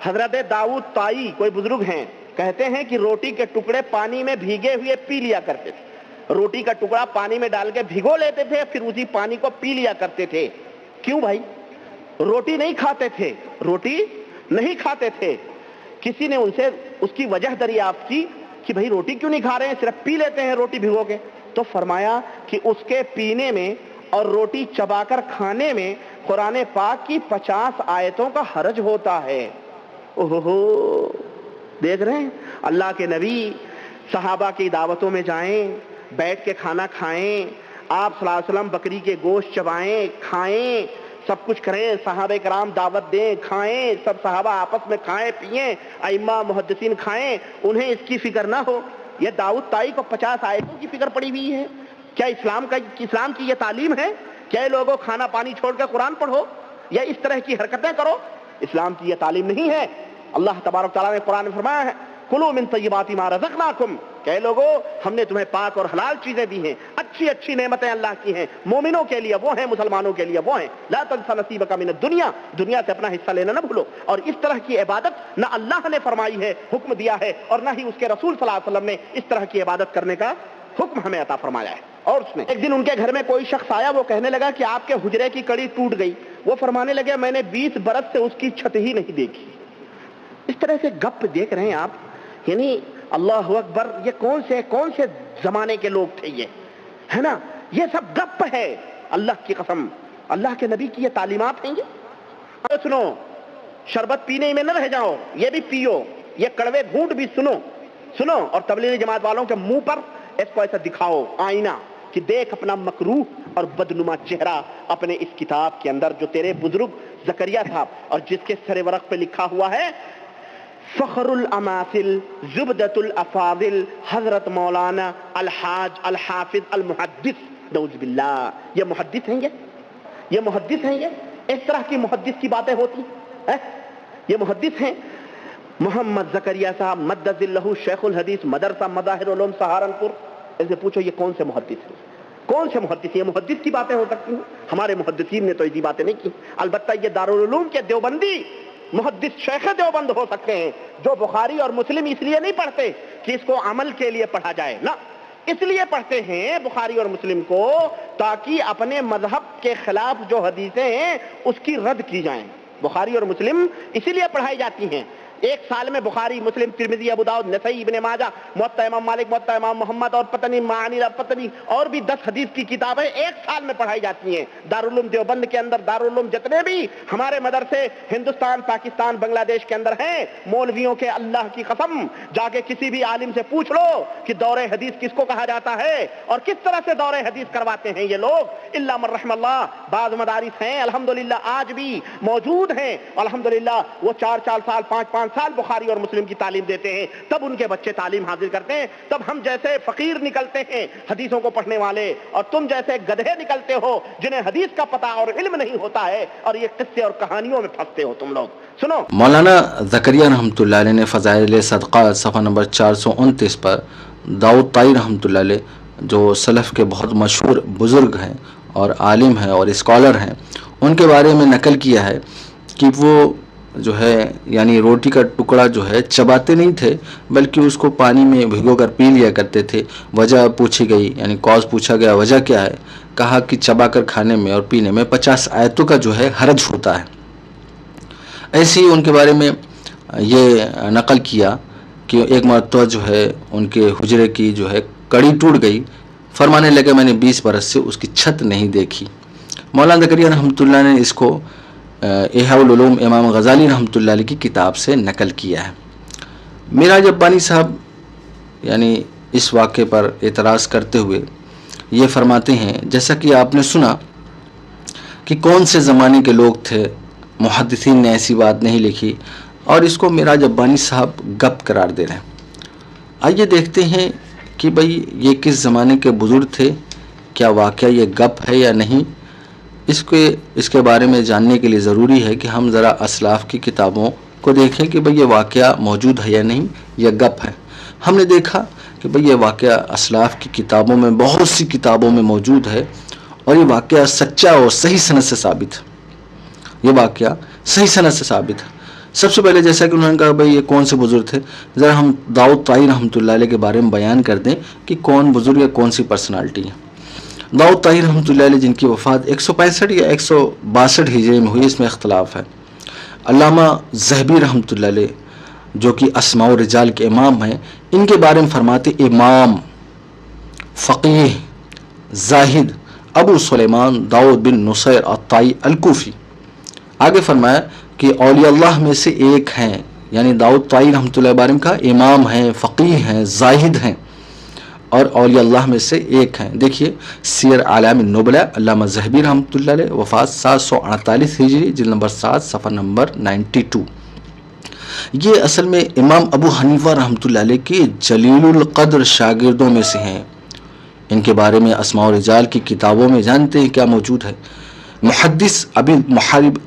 حضرت داؤد طائی کوئی بزرگ ہیں، کہتے ہیں کہ روٹی کے ٹکڑے پانی میں بھیگے ہوئے پی لیا کرتے تھے۔ روٹی کا ٹکڑا پانی میں ڈال کے بھگو لیتے تھے، پھر اسی پانی کو پی لیا کرتے تھے۔ کیوں بھائی؟ روٹی نہیں کھاتے تھے، روٹی نہیں کھاتے تھے۔ کسی نے ان سے اس کی وجہ دریافت کی کہ بھائی روٹی کیوں نہیں کھا رہے ہیں، صرف پی لیتے ہیں روٹی بھگو کے؟ تو فرمایا کہ اس کے پینے میں اور روٹی چبا کر کھانے میں قرآن پاک کی 50 آیتوں کا حرج ہوتا ہے۔ اوہو، دیکھ رہے ہیں اللہ کے نبی صحابہ کی دعوتوں میں جائیں، بیٹھ کے کھانا کھائیں، آپ صلی اللہ علیہ وسلم بکری کے گوشت چبائیں، کھائیں، سب کچھ کریں، صحابہ کرام دعوت دیں، کھائیں، سب صحابہ آپس میں کھائیں پیئیں، ائمہ محدثین کھائیں، انہیں اس کی فکر نہ ہو۔ یہ داؤد طائی کو 50 آیتوں کی فکر پڑی ہوئی ہے۔ کیا اسلام کی یہ تعلیم ہے؟ کیا لوگوں کھانا پانی چھوڑ کے قرآن پڑھو یا اس طرح کی حرکتیں کرو؟ اسلام کی یہ تعلیم نہیں ہے۔ اللہ تبارک تعالیٰ نے قرآن میں فرمایا ہے کلوا من طیبات ما رزقناکم، کہ لوگوں ہم نے تمہیں پاک اور حلال چیزیں دی ہیں، اچھی اچھی نعمتیں اللہ کی ہیں، مومنوں کے لیے وہ ہیں، مسلمانوں کے لیے وہ ہیں۔ لا تنس نصیبک من الدنیا، دنیا سے اپنا حصہ لینا نہ بھولو۔ اور اس طرح کی عبادت نہ اللہ نے فرمائی ہے، حکم دیا ہے، اور نہ ہی اس کے رسول صلی اللہ علیہ وسلم نے اس طرح کی عبادت کرنے کا حکم ہمیں عطا فرمایا ہے۔ اور اس نے ایک دن ان کے گھر میں کوئی شخص آیا، وہ کہنے لگا کہ آپ کے حجرے کی کڑی ٹوٹ گئی۔ وہ فرمانے لگے میں نے 20 برس سے اس کی چھت ہی نہیں دیکھی۔ اس طرح سے گپ دیکھ رہے ہیں آپ، یعنی اللہ اکبر، یہ کون سے زمانے کے لوگ تھے، یہ ہے نا، یہ سب گپ ہے۔ اللہ کی قسم، اللہ کے نبی کی یہ تعلیمات ہیں۔ یہ سنو، شربت پینے میں نہ رہ جاؤ، یہ بھی پیو، یہ کڑوے گھونٹ بھی سنو، اور تبلیغی جماعت والوں کے منہ پر اس کو ایسا دکھاؤ آئینہ کہ دیکھ اپنا مکروہ اور بدنما چہرہ اپنے اس کتاب کے اندر جو تیرے بزرگ زکریا تھا، اور جس کے سر ورق پہ لکھا ہوا ہے فخر الاماثل زبدۃ الافاضل حضرت مولانا الحاج الحافظ المحدث، نعوذ باللہ۔ یہ محدث ہیں، یہ محدث ہیں، یہ اس طرح کی محدث کی باتیں ہوتی ہیں؟ یہ محدث ہیں۔ محمد زکریا صاحب مد ظلہ شیخ الحدیث، مدرسہ مظاہر علوم سہارنپور۔ ان سے پوچھو یہ کون سے محدث ہیں، کون سے محدث؟ یہ محدث کی باتیں ہو سکتی ہیں؟ ہمارے محدثین نے تو ایسی باتیں نہیں کی۔ البتہ یہ دارالعلوم کے دیوبندی محدث شیخ دیوبند ہو سکتے ہیں، جو بخاری اور مسلم اس لیے نہیں پڑھتے کہ اس کو عمل کے لیے پڑھا جائے، نہ، اس لیے پڑھتے ہیں بخاری اور مسلم کو تاکہ اپنے مذہب کے خلاف جو حدیثیں ہیں اس کی رد کی جائیں۔ بخاری اور مسلم اسی لیے پڑھائی جاتی ہیں۔ ایک سال میں بخاری، مسلم، ترمذی، ابو داؤد، نسائی، ابن ماجہ، موطا امام مالک، موطا امام محمد، اور پتنی معانی، پتنی اور بھی 10 حدیث کی کتابیں ایک سال میں پڑھائی جاتی ہیں۔ دارالعلوم دیوبند کے اندر، دارالعلوم جتنے بھی ہمارے مدرسے ہندوستان، پاکستان، بنگلہ دیش کے اندر ہیں، مولویوں کے اللہ کی قسم جا کے کسی بھی عالم سے پوچھ لو کہ دور حدیث کس کو کہا جاتا ہے اور کس طرح سے دور حدیث کرواتے ہیں یہ لوگ۔ الا من رحم اللہ، بعض مدارس ہیں الحمدللہ آج بھی موجود ہیں، الحمدللہ وہ 4 سال 5 سال بخاری اور مسلم کی تعلیم دیتے ہیں، تب ان کے بچے تعلیم حاصل کرتے ہیں۔ تب ہم جیسے فقیر نکلتے ہیں حدیثوں کو پڑھنے والے، اور تم جیسے گدھے نکلتے ہو جنہیں حدیث کا پتہ اور علم نہیں ہوتا ہے، اور یہ قصے اور کہانیوں میں پھنستے ہو تم لوگ۔ سنو، مولانا زکریا رحمۃ اللہ علیہ نے فضائل صدقات صفحہ نمبر 429 پر داؤد طائی رحمۃ اللہ علیہ، جو سلف کے بہت مشہور بزرگ ہیں اور عالم ہیں اور اسکالر ہیں، ان کے بارے میں نقل کیا ہے کہ وہ جو ہے یعنی روٹی کا ٹکڑا جو ہے چباتے نہیں تھے، بلکہ اس کو پانی میں بھگو کر پی لیا کرتے تھے۔ وجہ پوچھی گئی، یعنی کاز پوچھا گیا وجہ کیا ہے، کہا کہ چبا کر کھانے میں اور پینے میں 50 آیتوں کا جو ہے حرج ہوتا ہے۔ ایسے ہی ان کے بارے میں یہ نقل کیا کہ ایک مرتبہ جو ہے ان کے حجرے کی جو ہے کڑی ٹوٹ گئی، فرمانے لگے میں نے 20 برس سے اس کی چھت نہیں دیکھی۔ مولانا زکریا رحمۃ اللہ نے اس کو احیاء العلوم امام غزالی رحمۃ اللہ علیہ کی کتاب سے نقل کیا ہے۔ میراج ربانی صاحب یعنی اس واقعے پر اعتراض کرتے ہوئے یہ فرماتے ہیں، جیسا کہ آپ نے سنا کہ کون سے زمانے کے لوگ تھے، محدثین نے ایسی بات نہیں لکھی، اور اس کو میراج ربانی صاحب گپ قرار دے رہے ہیں۔ آئیے دیکھتے ہیں کہ بھئی یہ کس زمانے کے بزرگ تھے، کیا واقعہ یہ گپ ہے یا نہیں۔ اس کے بارے میں جاننے کے لیے ضروری ہے کہ ہم ذرا اسلاف کی کتابوں کو دیکھیں کہ بھئی یہ واقعہ موجود ہے یا نہیں، یہ گپ ہے۔ ہم نے دیکھا کہ بھئی یہ واقعہ اسلاف کی کتابوں میں، بہت سی کتابوں میں موجود ہے، اور یہ واقعہ سچا اور صحیح سند سے ثابت ہے۔ یہ واقعہ صحیح سند سے ثابت ہے۔ سب سے پہلے جیسا کہ انہوں نے کہا بھائی یہ کون سے بزرگ تھے، ذرا ہم داؤد طائی رحمۃ اللہ علیہ کے بارے میں بیان کر دیں کہ کون بزرگ یا کون سی پرسنالٹی ہے۔ داؤد طائی رحمۃ اللہ علیہ جن کی وفات 165 یا 162 ہجری میں ہوئی، اس میں اختلاف ہے۔ علامہ ذہبی رحمۃ اللہ علیہ جو کہ اسماء و رجال کے امام ہیں، ان کے بارے میں فرماتے امام، فقیہ، زاہد ابو سلیمان داؤد بن نصیر الطائی الکوفی۔ آگے فرمایا کہ اولیاء اللہ میں سے ایک ہیں، یعنی داؤد طائی رحمۃ اللہ بارے میں کہا امام ہیں، فقیہ ہیں، زاہد ہیں اور اولیاء اللہ میں سے ایک ہیں۔ دیکھیے سیر اعلام النبلاء علامہ ذہبی رحمۃ اللہ علیہ، وفات 748 ہجری، جلد نمبر 7 صفحہ نمبر 92۔ یہ اصل میں امام ابو حنیفہ رحمۃ اللہ علیہ کے جلیل القدر شاگردوں میں سے ہیں۔ ان کے بارے میں اسماء و رجال کی کتابوں میں جانتے ہیں کیا موجود ہے۔ محدث ابی محارب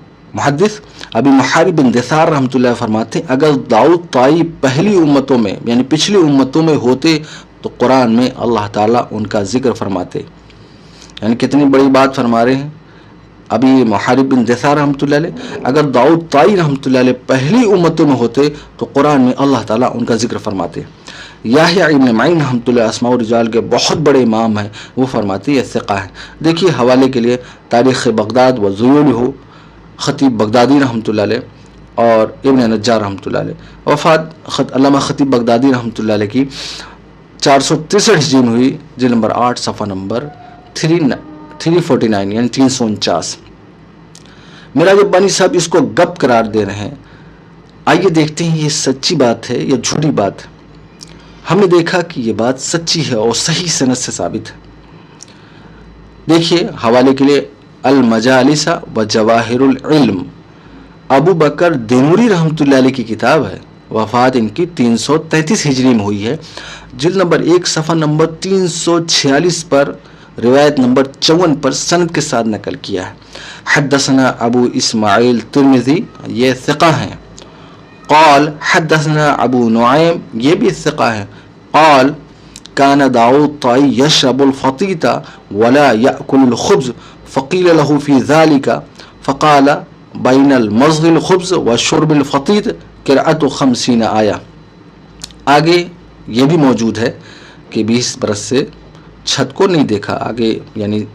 بن دثار رحمۃ اللہ فرماتے ہیں اگر داؤد طائی پہلی امتوں میں یعنی پچھلی امتوں میں ہوتے تو قرآن میں اللہ تعالیٰ ان کا ذکر فرماتے۔ یعنی کتنی بڑی بات فرما رہے ہیں ابھی محارب بن دثار رحمۃ اللہ علیہ، اگر داؤد طائی رحمۃ اللہ علیہ پہلی امتوں میں ہوتے تو قرآن میں اللہ تعالیٰ ان کا ذکر فرماتے۔ یحییٰ ابن معین رحمۃ اللہ اسماء و رجال کے بہت بڑے امام ہیں، وہ فرماتے یہ ثقہ ہیں۔ دیکھیے حوالے کے لیے تاریخ بغداد و ذیولہ، خطیب بغدادی رحمۃ اللہ علیہ اور ابن نجار رحمۃ اللہ علیہ۔ وفات علامہ خطیب بغدادی رحمۃ اللہ علیہ کی 463 ہجری میں ہوئی، جلد نمبر 8 صفحہ نمبر 349 یعنی 349۔ میرا ربانی صاحب اس کو گپ قرار دے رہے ہیں۔ آئیے دیکھتے ہیں یہ سچی بات ہے یا جھوٹی بات ہے۔ ہم نے دیکھا کہ یہ بات سچی ہے اور صحیح سند سے ثابت ہے۔ دیکھیے حوالے کے لیے المجالس و جواہر العلم، ابو بکر دینوری رحمۃ اللہ علیہ کی کتاب ہے، وفات ان کی 333 ہجری میں ہوئی ہے، جلد نمبر 1 صفحہ نمبر 346 پر روایت نمبر 54 پر سند کے ساتھ نقل کیا ہے۔ حدثنا ابو اسماعیل ترمذی، یہ ثقہ ہیں۔ قال حدثنا ابو نعیم، یہ بھی ثقہ ہے۔ قال كان داؤد طائی يشرب الفطيط ولا يأكل الخبز فقيل له في ذلك فقال بين المضغ الخبز وشرب الفطيط قراءة 50 آیہ۔ آگے یہ بھی موجود ہے کہ 20 برس سے چھت کو نہیں دیکھا، آگے یعنی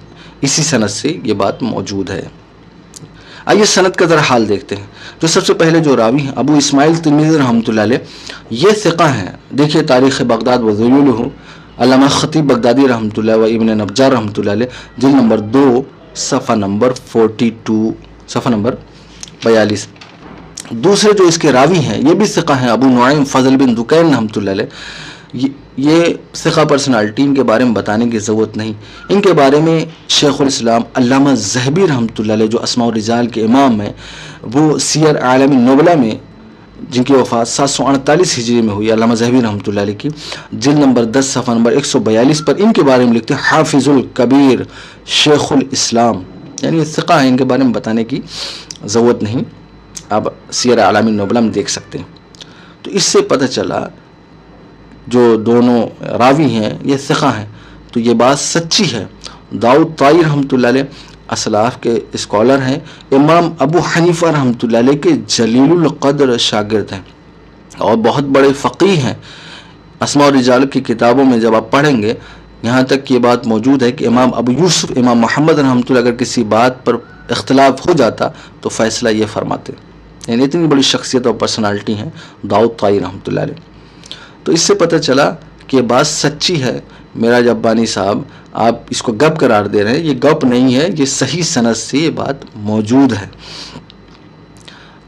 اسی سند سے یہ بات موجود ہے۔ آئیے سند کا ذرا حال دیکھتے ہیں۔ جو سب سے پہلے جو راوی ہیں ابو اسماعیل ترمذی رحمۃ اللہ علیہ، یہ ثقہ ہیں۔ دیکھیے تاریخ بغداد و ذیولہ، علامہ خطیب بغدادی رحمۃ اللہ و ابن نجار رحمۃ اللہ علیہ، جلد نمبر 2 صفحہ نمبر 42 صفحہ نمبر 42۔ دوسرے جو اس کے راوی ہیں یہ بھی ثقہ ہیں، ابو نعیم فضل بن دکین رحمۃ اللہ علیہ، یہ ثقہ پرسنالٹی، ان کے بارے میں بتانے کی ضرورت نہیں۔ ان کے بارے میں شیخ الاسلام علامہ ذہبی رحمۃ اللہ علیہ جو اسماء و رجال کے امام ہیں، وہ سیر اعلام النبلاء میں جن کی وفات 748 ہجری میں ہوئی، علامہ ذہبی رحمۃ اللہ علیہ کی، جلد نمبر 10 صفحہ نمبر 142 پر ان کے بارے میں لکھتے ہیں حافظ الکبیر شیخ الاسلام، یعنی یہ ثقہ ہیں، ان کے بارے میں بتانے کی ضرورت نہیں، آپ سیر اعلام النبلاء میں دیکھ سکتے ہیں۔ تو اس سے پتہ چلا جو دونوں راوی ہیں یہ ثقہ ہیں، تو یہ بات سچی ہے۔ داؤد طائی رحمۃ اللہ علیہ اسلاف کے اسکالر ہیں، امام ابو حنیفہ رحمۃ اللہ علیہ کے جلیل القدر شاگرد ہیں اور بہت بڑے فقیہ ہیں۔ اسماء و رجال کی کتابوں میں جب آپ پڑھیں گے، یہاں تک یہ بات موجود ہے کہ امام ابو یوسف امام محمد رحمۃ اللہ اگر کسی بات پر اختلاف ہو جاتا تو فیصلہ یہ فرماتے، یعنی اتنی بڑی شخصیت اور پرسنالٹی ہیں داؤد طائی رحمۃ اللہ علیہ۔ تو اس سے پتہ چلا کہ یہ بات سچی ہے۔ میرا ربانی صاحب آپ اس کو گپ قرار دے رہے ہیں، یہ گپ نہیں ہے، یہ صحیح سند سے یہ بات موجود ہے۔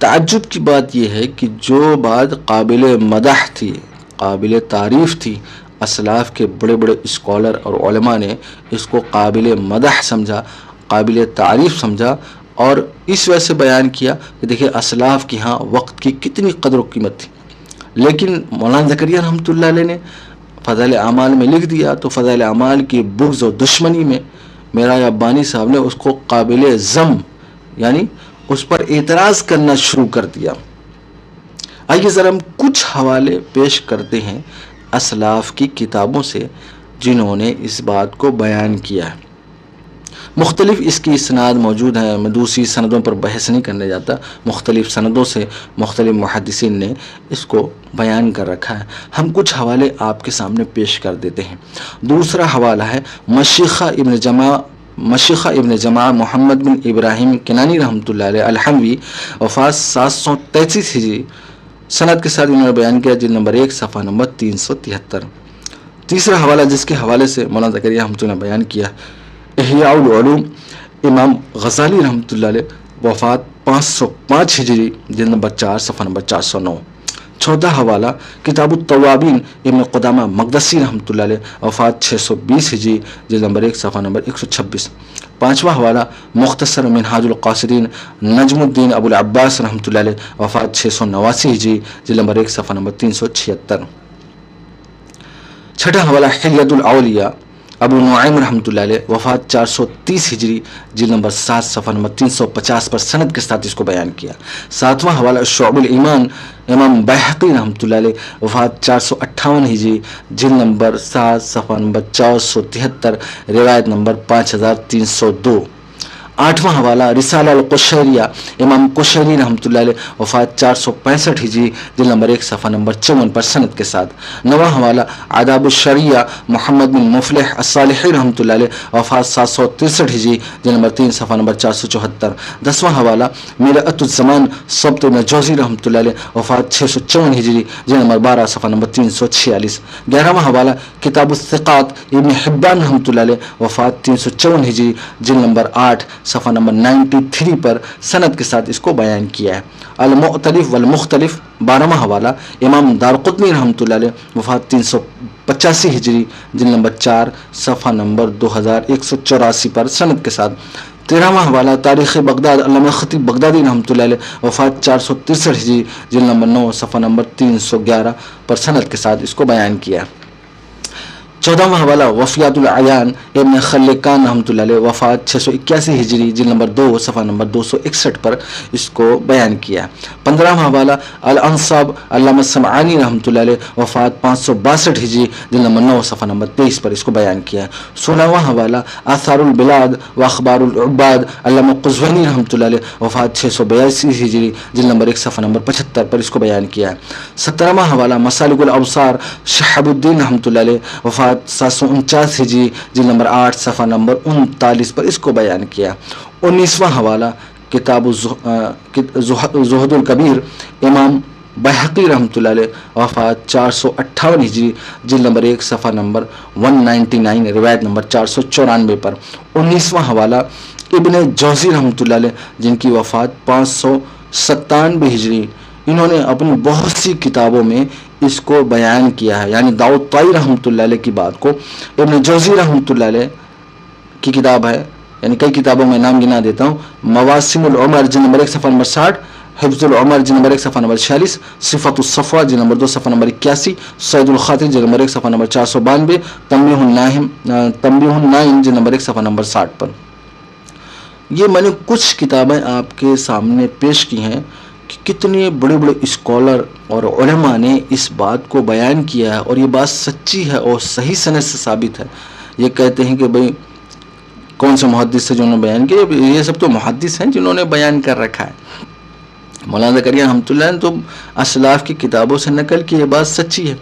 تعجب کی بات یہ ہے کہ جو بات قابل مدح تھی، قابل تعریف تھی، اسلاف کے بڑے بڑے اسکالر اور علماء نے اس کو قابل مدح سمجھا، قابل تعریف سمجھا اور اس وجہ سے بیان کیا کہ دیکھیں اسلاف کے ہاں وقت کی کتنی قدر و قیمت تھی۔ لیکن مولانا زکریا رحمۃ اللہ علیہ نے فضائل اعمال میں لکھ دیا تو فضائل اعمال کی بغض و دشمنی میں میرا ربانی صاحب نے اس کو قابل ذم یعنی اس پر اعتراض کرنا شروع کر دیا۔ آئیے ذرا ہم کچھ حوالے پیش کرتے ہیں اسلاف کی کتابوں سے جنہوں نے اس بات کو بیان کیا ہے۔ مختلف اس کی اسناد موجود ہیں، میں دوسری سندوں پر بحث نہیں کرنے جاتا، مختلف سندوں سے مختلف محدثین نے اس کو بیان کر رکھا ہے۔ ہم کچھ حوالے آپ کے سامنے پیش کر دیتے ہیں۔ دوسرا حوالہ ہے مشیخہ ابن جماع محمد بن ابراہیم کنانی رحمۃ اللہ علیہ الحموی، وفات 733 ہجری سند کے ساتھ انہوں نے بیان کیا، جلد نمبر 1 صفحہ نمبر 373۔ تیسرا حوالہ جس کے حوالے سے مولانا زکریا رحمۃ اللہ نے بیان کیا، احیاء العلوم امام غزالی رحمۃ اللہ علیہ، وفات 505 ہجری، جلد نمبر 4 صفحہ نمبر 409۔ چوتھا حوالہ کتاب التوابین ابن قدامہ مقدسی رحمۃ اللہ علیہ، وفات 620 ہجری، جلد نمبر 1 صفحہ نمبر 126۔ پانچواں حوالہ مختصر منہاج القاصدین نجم الدین ابو العباس رحمۃ اللہ علیہ، وفات 689 ہجری، جلد نمبر 1 صفحہ نمبر 376۔ چھٹا حوالہ حلیۃ الاولیاء ابو نعیم رحمۃ اللہ علیہ، وفات 430 ہجری، جلد نمبر 7 صفحہ نمبر 350 پر سند کے ساتھ اس کو بیان کیا۔ ساتواں حوالہ شعب الایمان امام بیہقی رحمۃ اللہ علیہ، وفات 458 ہجری، جلد نمبر 7 صفحہ نمبر 473، روایت نمبر 5302۔ آٹھواں حوالہ رسالہ القشیریہ امام قشیری رحمۃ اللہ علیہ، وفات 465 ہجری، جلد نمبر 1 صفحہ نمبر 54 پر سند کے ساتھ۔ نواں حوالہ آداب الشریعہ محمد بن مفلح الصالحی رحمۃ اللہ علیہ، وفات 763 ہجری، جلد نمبر 3 صفحہ نمبر 474۔ دسواں حوالہ مرآۃ الزمان سبت بن جوزی رحمۃ اللہ علیہ، وفات 654 ہجری، جلد نمبر 12 صفحہ نمبر 346۔ گیارہواں حوالہ کتاب الثقات ابن حبان رحمۃ اللہ علیہ، وفات 354 ہجری، جلد نمبر 8 صفحہ نمبر 93 پر سند کے ساتھ اس کو بیان کیا ہے۔ المؤتلف والمختلف 12واں حوالہ امام دارقطنی رحمۃ اللہ علیہ، وفات 385 ہجری، جلد نمبر 4 صفحہ نمبر 2184 پر سند کے ساتھ۔ 13واں حوالہ تاریخ بغداد علامہ خطیب بغدادی رحمۃ اللہ علیہ، وفات 463 ہجری، جلد نمبر 9 صفحہ نمبر 311 پر سند کے ساتھ اس کو بیان کیا۔ 14واں حوالہ وفیات العیان ابن خلکان رحمۃ اللہ علیہ، وفات 681 ہجری، جلد نمبر 2 صفحہ نمبر 261 پر اس کو بیان کیا۔ 15واں حوالہ الانصاب علامہ سمعانی رحمۃ اللہ علیہ، وفات 562 ہجری، جلد نمبر 9 صفحہ نمبر 23 پر اس کو بیان کیا۔ 16واں حوالہ آثار البلاد و اخبار العباد علامہ قزوینی رحمۃ اللہ علیہ، وفات 682 ہجری، جلد نمبر 1 صفحہ نمبر 75 پر اس کو بیان کیا۔ 17واں حوالہ مسالک الابصار شہاب الدین رحمۃ اللہ علیہ، وفات 749 ہجری، جلد نمبر 8 صفحہ نمبر 39 پر اس کو بیان کیا۔ 19واں حوالہ کتاب زہد الکبیر امام بیہقی رحمۃ اللہ علیہ، وفات 458 ہجری، جلد نمبر 1 صفحہ نمبر 199، روایت نمبر 494 پر۔ 19واں حوالہ ابن جوزی رحمۃ اللہ علیہ، جن کی وفات 597 ہجری، انہوں نے اپنی بہت سی کتابوں میں اس کو بیان کیا ہے، یعنی داؤد طائی رحمۃ اللہ علیہ کی بات کو ابن جوزی رحمۃ اللہ علیہ کی کتاب ہے، یعنی کئی کتابوں میں نام گنا دیتا ہوں، مواسم العمر جلد نمبر 1 صفحہ نمبر 60، حفظ العمر جلد نمبر 1 صفحہ نمبر 46، صفت الصفوہ جلد نمبر 2 صفحہ نمبر 81، سید الخاطر جلد نمبر 1 صفحہ نمبر 492، تنبیہ النائم جلد نمبر 1 صفحہ نمبر 60 پر۔ یہ میں نے کچھ کتابیں آپ کے سامنے پیش کی ہیں کہ کتنے بڑے بڑے اسکالر اور علماء نے اس بات کو بیان کیا ہے، اور یہ بات سچی ہے اور صحیح سند سے ثابت ہے۔ یہ کہتے ہیں کہ بھئی کون سے محدث سے جنہوں نے بیان کیا، یہ سب تو محدث ہیں جنہوں نے بیان کر رکھا ہے۔ مولانا زکریا رحمۃ اللہ نے تو اسلاف کی کتابوں سے نقل کی، یہ بات سچی ہے۔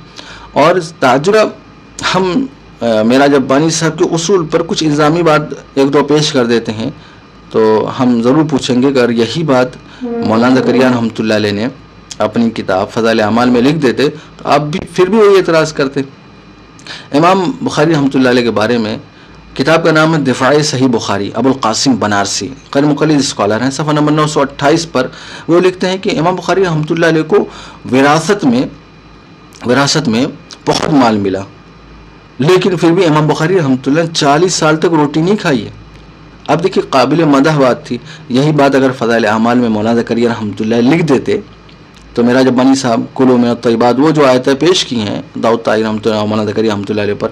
اور تاجرہ ہم میرا جبانی صاحب کے اصول پر کچھ الزامی بات ایک دو پیش کر دیتے ہیں، تو ہم ضرور پوچھیں گے کہ اگر یہی بات مولانا زکریا رحمۃ اللہ علیہ نے اپنی کتاب فضائل اعمال میں لکھ دیتے تو آپ بھی پھر بھی وہی اعتراض کرتے۔ امام بخاری رحمۃ اللہ علیہ کے بارے میں کتاب کا نام ہے دفاع صحیح بخاری، ابو القاسم بنارسی، غیر مقلد اسکالر ہیں، صفحہ نمبر 928 پر وہ لکھتے ہیں کہ امام بخاری رحمۃ اللہ علیہ کو وراثت میں بہت مال ملا، لیکن پھر بھی امام بخاری رحمۃ اللہ نے 40 سال تک روٹی نہیں کھائی ہے۔ اب دیکھیے قابل مدح بات تھی، یہی بات اگر فضائل اعمال میں مولانا زکریا رحمۃ اللہ لکھ دیتے تو میرا جبانی صاحب کلوا من الطیبات وہ جو آیتیں پیش کی ہیں داؤد طائی رحمۃ اللہ مولانا زکریا رحمۃ اللہ علیہ پر،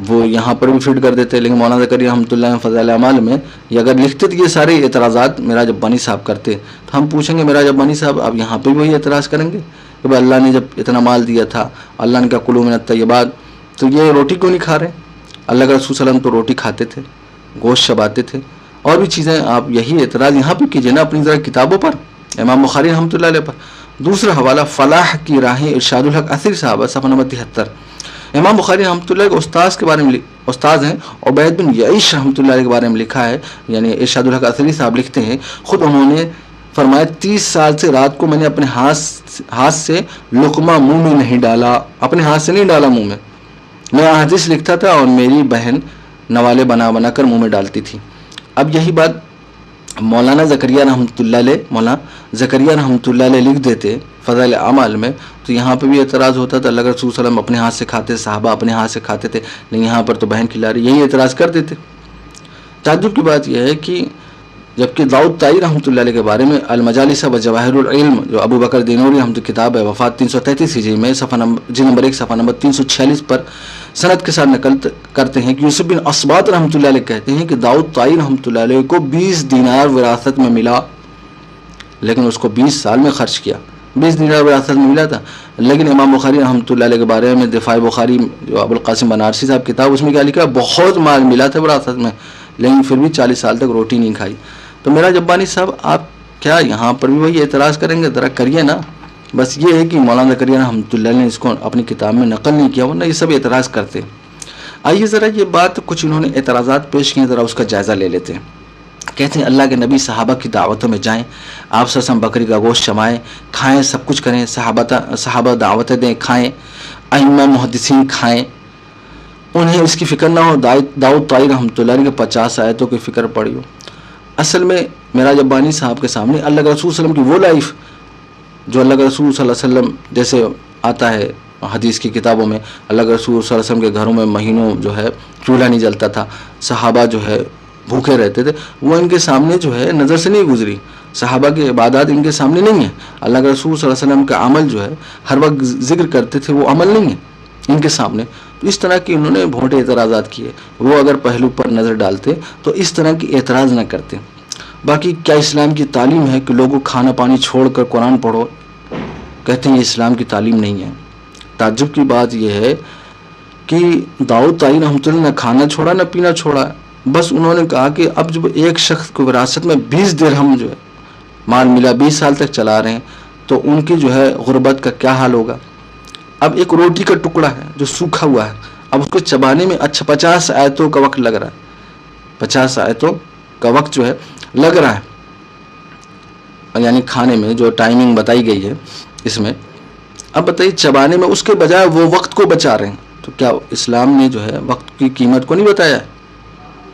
وہ یہاں پر بھی فٹ کر دیتے، لیکن مولانا زکریا رحمۃ اللہ فضائل اعمال میں یہ اگر لکھتے تو یہ سارے اعتراضات میرا جبانی صاحب کرتے، تو ہم پوچھیں گے میرا جبانی صاحب آپ یہاں پہ بھی وہی اعتراض کریں گے کہ بھائی اللہ نے جب اتنا مال دیا تھا، اللہ نے کہا کلوا من الطیبات، تو یہ روٹی کیوں نہیں کھا رہے؟ اللہ کے رسول صلی اللہ علیہ وسلم تو روٹی کھاتے تھے، گوشت چباتے تھے اور بھی چیزیں. آپ یہی اعتراض یہاں پہ کیجیے نا اپنی ذرا کتابوں پر, امام بخاری رحمۃ اللہ علیہ پر. دوسرا حوالہ فلاح کی راہیں ارشاد الحق اثری صحابہ صفحہ نمبر 73. امام بخاری رحمۃ اللہ کے استاذ کے بارے میں استاد ہیں عبید بن یعیش رحمۃ اللہ علیہ کے بارے میں لکھا ہے, یعنی ارشاد الحق اثری صاحب لکھتے ہیں خود انہوں نے فرمایا 30 سال سے رات کو میں نے اپنے ہاتھ سے لقمہ منہ میں نہیں ڈالا, اپنے ہاتھ سے نہیں ڈالا منہ میں. میں حدیث لکھتا تھا اور میری بہن نوالے بنا بنا کر منہ میں ڈالتی تھی. اب یہی بات مولانا زکریا رحمۃ اللہ علیہ لکھ دیتے فضائل اعمال میں, تو یہاں پہ بھی اعتراض ہوتا تھا. اللہ کے رسول صلی اللہ علیہ وسلم اپنے ہاتھ سے کھاتے, صحابہ اپنے ہاتھ سے کھاتے تھے, لیکن یہاں پر تو بہن کھلا رہی, یہی اعتراض کرتے تھے. تعجب کی بات یہ ہے کہ جبکہ داؤد طائی رحمۃ اللہ علیہ کے بارے میں المجالس و جواہر العلم جو ابو بکر دینوری رحمۃ کتاب ہے, وفات 333 ہجری میں نمبر 1 صفحہ نمبر 346 پر سند کے ساتھ نقل کرتے ہیں کہ یوسف بن اسباط رحمۃ اللہ علیہ کہتے ہیں کہ داؤد طائی رحمۃ اللہ علیہ کو 20 دینار وراثت میں ملا, لیکن اس کو 20 سال میں خرچ کیا. 20 دینار وراثت میں ملا تھا. لیکن امام بخاری رحمۃ اللہ علیہ کے بارے میں دفاع بخاری جو ابو القاسم بنارسی صاحب کتاب, اس میں کیا لکھا, بہت مال ملا تھا وراثت میں, لیکن پھر بھی 40 سال تک روٹی نہیں کھائی. تو میرا جبانی صاحب آپ کیا یہاں پر بھی وہی اعتراض کریں گے؟ ذرا کریے نا. بس یہ ہے کہ مولانا زکریا رحمۃ اللہ نے اس کو اپنی کتاب میں نقل نہیں کیا, ورنہ یہ سب اعتراض کرتے. آئیے ذرا یہ بات کچھ انہوں نے اعتراضات پیش کیے, ذرا اس کا جائزہ لے لیتے ہیں. کہتے ہیں اللہ کے نبی صحابہ کی دعوتوں میں جائیں, آپ صلی اللہ علیہ وسلم بکری کا گوشت چبائیں, کھائیں, سب کچھ کریں, صحابہ دعوتیں دیں, کھائیں, ائمہ محدثین کھائیں, انہیں اس کی فکر نہ ہو. داؤد طائی رحمۃ اللہ علیہ کے 50 آیتوں کی فکر پڑی ہو. اصل میں میرا جبانی صاحب کے سامنے اللہ کے رسول صلی اللہ علیہ وسلم کی وہ لائف جو اللہ کے رسول صلی اللہ علیہ وسلم جیسے آتا ہے حدیث کی کتابوں میں, اللہ کے رسول صلی اللہ علیہ وسلم کے گھروں میں مہینوں جو ہے چولہا نہیں جلتا تھا, صحابہ جو ہے بھوکے رہتے تھے, وہ ان کے سامنے جو ہے نظر سے نہیں گزری. صحابہ کی عبادات ان کے سامنے نہیں ہیں. اللہ کے رسول صلی اللہ علیہ وسلم کا عمل جو ہے ہر وقت ذکر کرتے تھے, وہ عمل نہیں ہے ان کے سامنے. تو اس طرح کی انہوں نے بھونٹے اعتراضات کیے. وہ اگر پہلو پر نظر ڈالتے تو اس طرح کی اعتراض نہ کرتے. باقی کیا اسلام کی تعلیم ہے کہ لوگوں کھانا پانی چھوڑ کر قرآن پڑھو؟ کہتے ہیں یہ اسلام کی تعلیم نہیں ہے. تعجب کی بات یہ ہے کہ داؤد طائی رحمۃ اللہ نے نہ کھانا چھوڑا نہ پینا چھوڑا, بس انہوں نے کہا کہ اب جب ایک شخص کو وراثت میں 20 درہم جو ہے مال ملا, 20 سال تک چلا رہے ہیں, تو ان کی جو ہے غربت کا کیا حال ہوگا. اب ایک روٹی کا ٹکڑا ہے جو سوکھا ہوا ہے, اب اس کو چبانے میں 50 آیتوں کا وقت لگ رہا ہے, 50 آیتوں کا وقت جو ہے لگ رہا ہے, یعنی کھانے میں جو ٹائمنگ بتائی گئی ہے اس میں. اب بتائیے چبانے میں اس کے بجائے وہ وقت کو بچا رہے ہیں, تو کیا اسلام نے جو ہے وقت کی قیمت کو نہیں بتایا ہے؟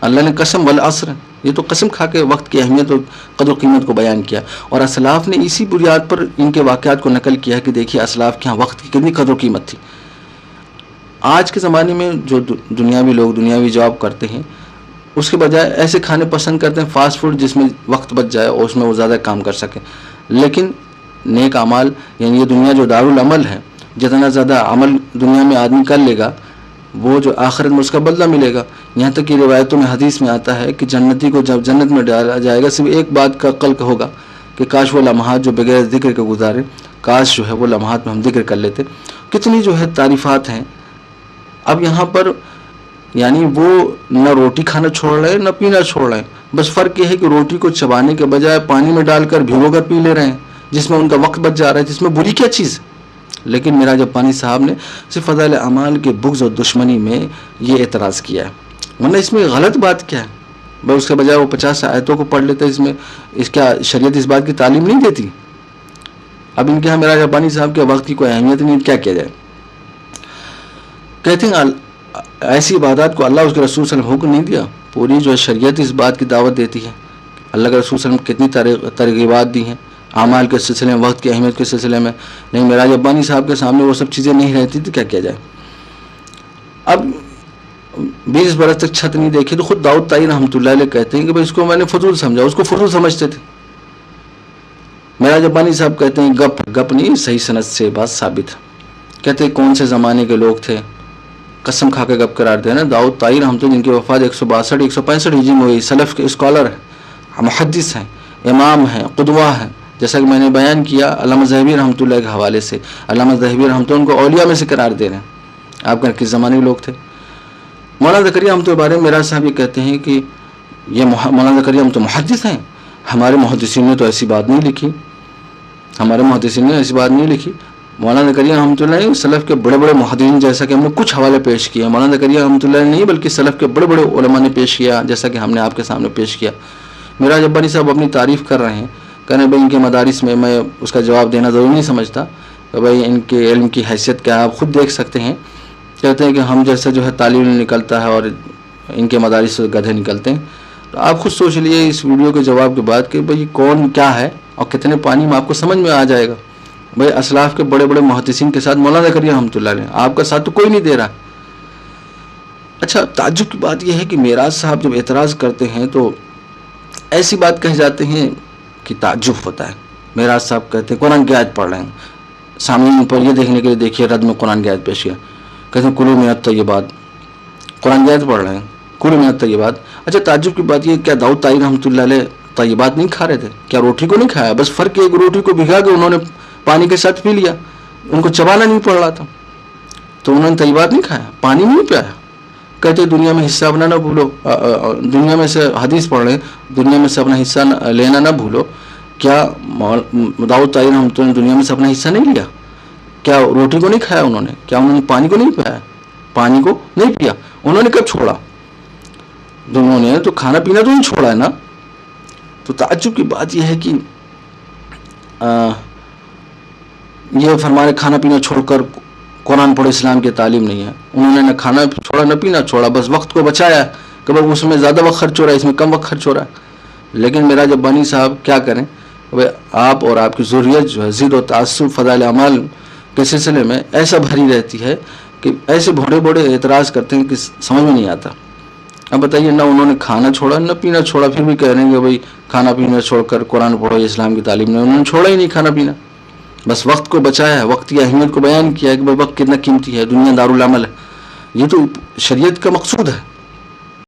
اللہ نے قسم والعصر, یہ تو قسم کھا کے وقت کی اہمیت اور قدر و قیمت کو بیان کیا, اور اسلاف نے اسی بنیاد پر ان کے واقعات کو نقل کیا کہ دیکھیے اسلاف کے ہاں وقت کی کتنی قدر و قیمت تھی. آج کے زمانے میں جو دنیاوی لوگ دنیاوی جاب کرتے ہیں, اس کے بجائے ایسے کھانے پسند کرتے ہیں فاسٹ فوڈ جس میں وقت بچ جائے اور اس میں وہ زیادہ کام کر سکیں. لیکن نیک اعمال, یعنی یہ دنیا جو دارالعمل ہے, جتنا زیادہ عمل دنیا میں آدمی کر لے گا وہ جو آخرت میں اس کا بدلہ ملے گا. یہاں تک کہ روایتوں میں حدیث میں آتا ہے کہ جنتی کو جب جنت میں ڈالا جائے گا صرف ایک بات کا قلق ہوگا کہ کاش وہ لمحات جو بغیر ذکر کے گزارے, کاش جو ہے وہ لمحات میں ہم ذکر کر لیتے. کتنی جو ہے تعریفات ہیں. اب یہاں پر یعنی وہ نہ روٹی کھانا چھوڑ رہے نہ پینا چھوڑ رہے ہیں, بس فرق یہ ہے کہ روٹی کو چبانے کے بجائے پانی میں ڈال کر بھگو کر پی لے رہے ہیں, جس میں ان کا وقت بچ جا رہا ہے, جس میں بری کیا چیز. لیکن میرا جبانی صاحب نے صرف فضائل اعمال کے بغض اور دشمنی میں یہ اعتراض کیا ہے, ورنہ اس میں غلط بات کیا ہے. بھائی اس کے بجائے وہ 50 آیتوں کو پڑھ لیتے, اس میں اس کا شریعت اس بات کی تعلیم نہیں دیتی. اب ان کے ہاں میرا جبانی صاحب کے وقت کی کوئی اہمیت نہیں, کیا کیا جائے. کہتے ہیں ایسی عبادات کو اللہ اس کے رسول صلی اللہ علیہ وسلم حکم نہیں دیا. پوری جو ہے شریعت اس بات کی دعوت دیتی ہے. اللہ کے رسول صلی اللہ علیہ وسلم کتنی ترغیبات دی ہیں اعمال کے سلسلے میں, وقت کی اہمیت کے سلسلے میں. نہیں, معراج ربانی صاحب کے سامنے وہ سب چیزیں نہیں رہتی تو کیا کیا جائے. اب 20 برس تک چھت نہیں دیکھی تو خود داؤد طائی رحمۃ اللہ علیہ کہتے ہیں کہ بھائی اس کو میں نے فضول سمجھا, اس کو فضول سمجھتے تھے. معراج ربانی صاحب کہتے ہیں گپ نہیں, صحیح سند سے بات ثابت. کہتے ہیں کون سے زمانے کے لوگ تھے, قسم کھا کے گپ قرار دے نا. داؤد طائی رحمۃ اللہ جن کی وفات 162-165 ہجری میں ہوئی, سلف کے اسکالر ہیں, محدث ہیں, امام ہیں, قدوہ ہیں. جیسا کہ میں نے بیان کیا علامہ ذہبی رحمۃ اللہ کے حوالے سے, علامہ ذہبی رحمۃ اللہ ان کو اولیاء میں سے قرار دے رہے ہیں. آپ کا کس زمانے کے لوگ تھے. مولانا زکریا رحمۃ اللہ بارے میں میرا صاحب یہ کہتے ہیں کہ یہ مولانا زکریا ہم تو محدث ہیں، ہمارے محدثین نے تو ایسی بات نہیں لکھی، ہمارے محدثین نے ایسی بات نہیں لکھی. مولانا زکریا رحمۃ اللہ علیہ سلف کے بڑے بڑے محدثین، جیسا کہ ہم نے کچھ حوالے پیش کیے ہیں، مولانا زکریا رحمۃ اللہ علیہ نہیں بلکہ سلف کے بڑے بڑے علماء نے پیش کیا، جیسا کہ ہم نے آپ کے سامنے پیش کیا. معراج ربانی صاحب اپنی تعریف کر رہے ہیں، کہہ رہے ہیں بھائی ان کے مدارس میں اس کا جواب دینا ضروری نہیں سمجھتا کہ بھائی ان کے علم کی حیثیت کیا ہے، آپ خود دیکھ سکتے ہیں. کہتے ہیں کہ ہم جیسا جو ہے تعلیم نکلتا ہے اور ان کے مدارس سے گدھے نکلتے ہیں. تو آپ خود سوچ لیے اس ویڈیو کے جواب کے بعد کہ بھائی کون کیا ہے اور کتنے پانی میں، آپ کو سمجھ میں آ جائے گا. بھائی اسلاف کے بڑے بڑے محدثین کے ساتھ مولانا زکریا رحمۃ اللہ علیہ، آپ کا ساتھ تو کوئی نہیں دے رہا. اچھا تعجب کی بات یہ ہے کہ معراج صاحب جب اعتراض کرتے ہیں تو ایسی بات کہہ جاتے ہیں کہ تعجب ہوتا ہے. معراج صاحب کہتے ہیں قرآن کی آیت پڑھ رہے ہیں، سامعین پر یہ دیکھنے کے لیے دیکھیے رد میں قرآن کی آیت پیش کیا، کہتے ہیں کلوا من الطیبات، قرآن کی آیت پڑھ رہے ہیں کلوا من الطیبات. اچھا تعجب کی بات یہ، کیا داؤد طائی رحمۃ اللہ علیہ طیبات نہیں کھا رہے تھے؟ کیا روٹی کو نہیں کھایا؟ بس فرق ایک روٹی کو بھگا کے انہوں نے پانی کے ساتھ پی لیا، ان کو چبانا نہیں پڑ رہا تھا، تو انہوں نے طیبات نہیں کھایا، پانی نہیں پایا. کہتے دنیا میں حصہ اپنا نہ بھولو، دنیا میں سے حدیث پڑھ رہے ہیں، دنیا میں سے اپنا حصہ لینا نہ بھولو. کیا داؤد طائی رحمۃ اللہ نے دنیا میں سے اپنا حصہ نہیں لیا؟ کیا روٹی کو نہیں کھایا انہوں نے؟ کیا انہوں نے پانی کو نہیں پایا؟ پانی کو نہیں پیا. انہوں نے کب چھوڑا؟ انہوں نے تو کھانا پینا تو نہیں چھوڑا ہے نا. تو تعجب کی بات یہ ہے کہ یہ فرمانے کھانا پینا چھوڑ کر قرآن پڑھو، اسلام کی تعلیم نہیں ہے. انہوں نے نہ کھانا چھوڑا نہ پینا چھوڑا، بس وقت کو بچایا کہ بھائی اس میں زیادہ وقت خرچ ہو رہا ہے، اس میں کم وقت خرچ ہو رہا ہے. لیکن معراج ربانی صاحب کیا کریں، آپ اور آپ کی ذریت جو ہے ضد و تعصب فضائل اعمال کے سلسلے میں ایسا بھری رہتی ہے کہ ایسے بڑے بڑے اعتراض کرتے ہیں کہ سمجھ میں نہیں آتا. اب بتائیے، نہ انہوں نے کھانا چھوڑا نہ پینا چھوڑا، پھر بھی کہہ رہے ہیں کہ بھائی کھانا پینا چھوڑ کر قرآن پڑھو، اسلام کی تعلیم نہیں. انہوں نے چھوڑا ہی نہیں کھانا پینا، بس وقت کو بچایا ہے، وقت کی اہمیت کو بیان کیا ہے کہ بھائی وقت کتنا قیمتی ہے، دنیا دارالعمل ہے. یہ تو شریعت کا مقصود ہے.